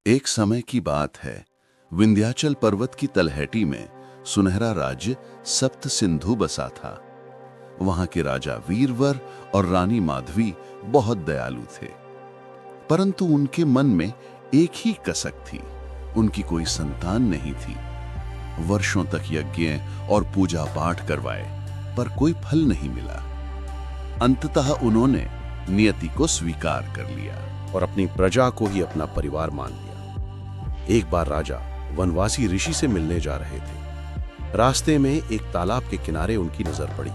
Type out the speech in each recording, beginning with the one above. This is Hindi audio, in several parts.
एक समय की बात है। विंध्याचल पर्वत की तलहटी में सुनहरा राज्य सप्त सिंधु बसा था। वहां के राजा वीरवर और रानी माधवी बहुत दयालु थे, परंतु उनके मन में एक ही कसक थी, उनकी कोई संतान नहीं थी। वर्षों तक यज्ञ और पूजा पाठ करवाए, पर कोई फल नहीं मिला। अंततः उन्होंने नियति को स्वीकार कर लिया और अपनी प्रजा को ही अपना परिवार मान लिया। एक बार राजा वनवासी ऋषि से मिलने जा रहे थे। रास्ते में एक तालाब के किनारे उनकी नजर पड़ी।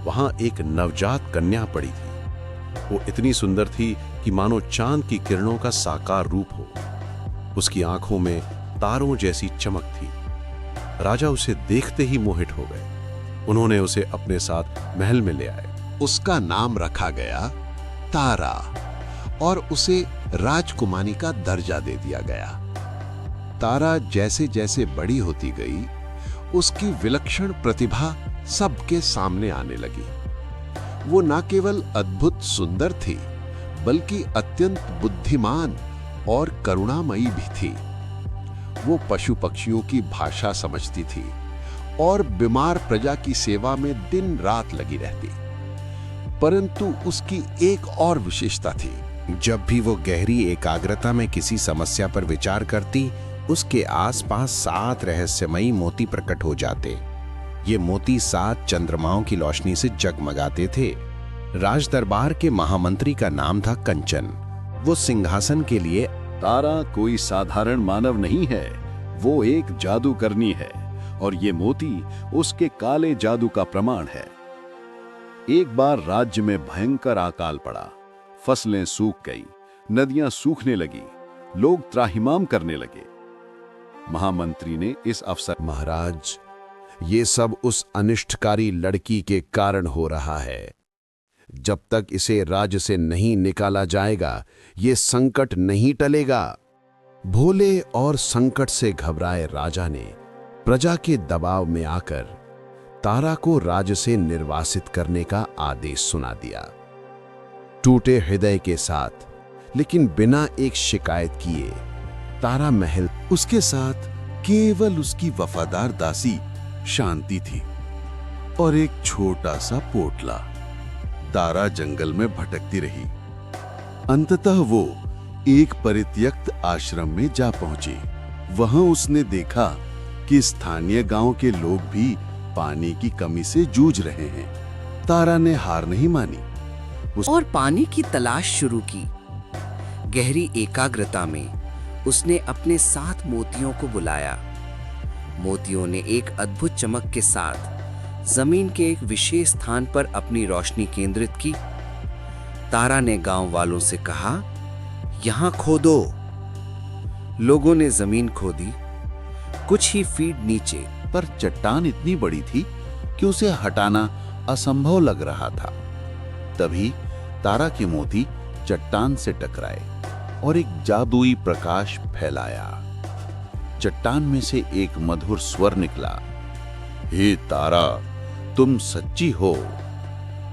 वहां एक नवजात कन्या पड़ी थी। वो इतनी सुंदर थी कि मानो चांद की किरणों का साकार रूप हो। उसकी आंखों में तारों जैसी चमक थी। राजा उसे देखते ही मोहित हो गए। उन्होंने उसे अपने साथ महल में ले आए। उसका नाम रखा गया तारा और उसे राजकुमारी का दर्जा दे दिया गया। तारा जैसे जैसे बड़ी होती गई, उसकी विलक्षण प्रतिभा सबके सामने आने लगी। वो न केवल अद्भुत सुंदर थी, बल्कि अत्यंत बुद्धिमान और करुणामयी भी थी। वो पशु पक्षियों की भाषा समझती थी और बीमार प्रजा की सेवा में दिन रात लगी रहती। परंतु उसकी एक और विशेषता थी। जब भी वो गहरी एकाग्रता में किसी समस्या पर विचार करती, उसके आसपास 7 रहस्यमयी मोती प्रकट हो जाते। ये मोती 7 चंद्रमाओं की रोशनी से जगमगाते थे। राजदरबार के महामंत्री का नाम था कंचन। वो सिंहासन के लिए तारा कोई साधारण मानव नहीं है, वो एक जादूगरनी है और ये मोती उसके काले जादू का प्रमाण है। एक बार राज्य में भयंकर अकाल पड़ा। फसलें सूख गई, नदियां सूखने लगी, लोग त्राहिमाम करने लगे। महामंत्री ने इस अवसर, महाराज, ये सब उस अनिष्टकारी लड़की के कारण हो रहा है। जब तक इसे राज्य से नहीं निकाला जाएगा, ये संकट नहीं टलेगा। भोले और संकट से घबराए राजा ने प्रजा के दबाव में आकर तारा को राज्य से निर्वासित करने का आदेश सुना दिया। टूटे हृदय के साथ, लेकिन बिना एक शिकायत किए, तारा महल, उसके साथ केवल उसकी वफादार दासी शांति थी और एक छोटा सा पोटला। तारा जंगल में भटकती रही। अंततः वो एक परित्यक्त आश्रम में जा पहुंची। वहां उसने देखा कि स्थानीय गांव के लोग भी पानी की कमी से जूझ रहे हैं। तारा ने हार नहीं मानी और पानी की तलाश शुरू की। गहरी एकाग्रता में उसने अपने 7 मोतियों को बुलाया। मोतियों ने एक अद्भुत चमक के साथ जमीन के एक विशेष स्थान पर अपनी रोशनी केंद्रित की। तारा ने गांव वालों से कहा, यहां खोदो। लोगों ने जमीन खोदी। कुछ ही फीट नीचे, पर चट्टान इतनी बड़ी थी कि उसे हटाना असंभव लग रहा था। तभी तारा के मोती चट्टान से टकराए और एक जादुई प्रकाश फैलाया। चट्टान में से एक मधुर स्वर निकला, हे तारा, तुम सच्ची हो।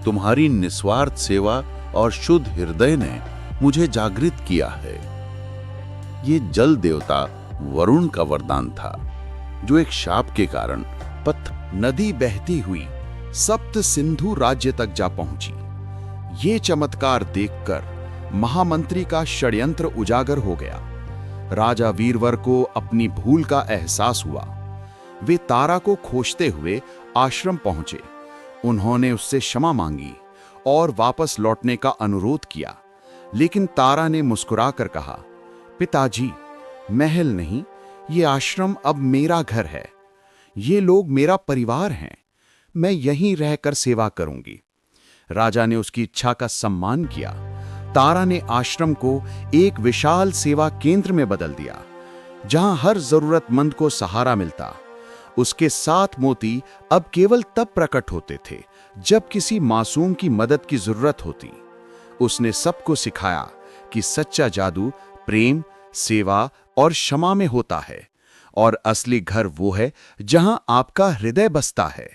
तुम्हारी निस्वार्थ सेवा और शुद्ध हृदय ने मुझे जागृत किया है। ये जल देवता वरुण का वरदान था, जो एक शाप के कारण नदी बहती हुई सप्त सिंधु राज्य तक जा पहुंची। ये चमत्कार देखकर महामंत्री का षड्यंत्र उजागर हो गया। राजा वीरवर को अपनी भूल का एहसास हुआ। वे तारा को खोजते हुए आश्रम पहुंचे। उन्होंने उससे क्षमा मांगी और वापस लौटने का अनुरोध किया, लेकिन तारा ने मुस्कुराकर कहा, पिताजी, महल नहीं, ये आश्रम अब मेरा घर है। ये लोग मेरा परिवार हैं। मैं यहीं रहकर सेवा करूंगी। राजा ने उसकी इच्छा का सम्मान किया। तारा ने आश्रम को एक विशाल सेवा केंद्र में बदल दिया, जहां हर जरूरतमंद को सहारा मिलता। उसके 7 मोती अब केवल तब प्रकट होते थे जब किसी मासूम की मदद की जरूरत होती। उसने सबको सिखाया कि सच्चा जादू प्रेम, सेवा और क्षमा में होता है, और असली घर वो है जहां आपका हृदय बसता है।